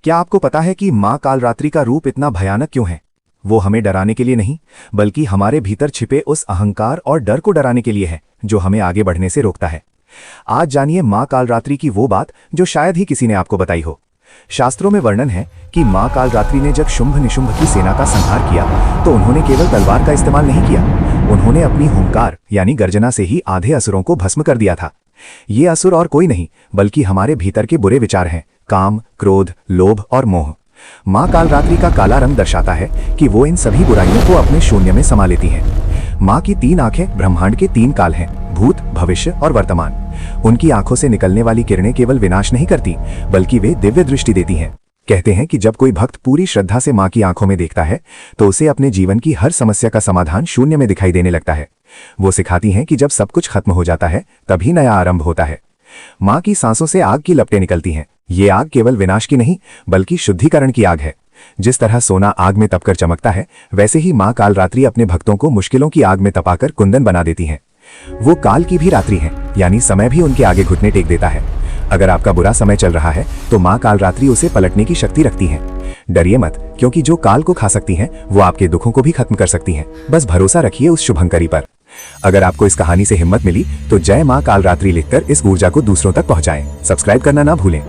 क्या आपको पता है कि माँ कालरात्रि का रूप इतना भयानक क्यों है? वो हमें डराने के लिए नहीं, बल्कि हमारे भीतर छिपे उस अहंकार और डर को डराने के लिए है जो हमें आगे बढ़ने से रोकता है। आज जानिए माँ कालरात्रि की वो बात जो शायद ही किसी ने आपको बताई हो। शास्त्रों में वर्णन है कि माँ कालरात्रि ने जब शुंभ निशुंभ की सेना का संहार किया तो उन्होंने केवल तलवार का इस्तेमाल नहीं किया, उन्होंने अपनी हुंकार यानी गर्जना से ही आधे असुरों को भस्म कर दिया था। ये असुर और कोई नहीं बल्कि हमारे भीतर के बुरे विचार हैं, काम, क्रोध, लोभ और मोह। माँ कालरात्रि का काला रंग दर्शाता है कि वो इन सभी बुराइयों को अपने शून्य में समा लेती हैं। माँ की 3 आंखें ब्रह्मांड के 3 काल हैं, भूत, भविष्य और वर्तमान। उनकी आंखों से निकलने वाली किरणें केवल विनाश नहीं करती, बल्कि वे दिव्य दृष्टि देती हैं। कहते हैं कि जब कोई भक्त पूरी श्रद्धा से माँ की आंखों में देखता है तो उसे अपने जीवन की हर समस्या का समाधान शून्य में दिखाई देने लगता है। वो सिखाती हैं कि जब सब कुछ खत्म हो जाता है तभी नया आरंभ होता है। माँ की सांसों से आग की लपटें निकलती हैं। ये आग केवल विनाश की नहीं बल्कि शुद्धिकरण की आग है। जिस तरह सोना आग में तपकर चमकता है, वैसे ही माँ कालरात्रि अपने भक्तों को मुश्किलों की आग में तपाकर कुंदन बना देती हैं। वो काल की भी रात्रि हैं, यानी समय भी उनके आगे घुटने टेक देता है। अगर आपका बुरा समय चल रहा है तो माँ कालरात्रि उसे पलटने की शक्ति रखती हैं। डरिए मत, क्योंकि जो काल को खा सकती हैं वो आपके दुखों को भी खत्म कर सकती हैं। बस भरोसा रखिए उस शुभंकरी पर। अगर आपको इस कहानी से हिम्मत मिली तो जय माँ कालरात्रि लिखकर इस ऊर्जा को दूसरों तक पहुंचाएं। सब्सक्राइब करना ना भूलें।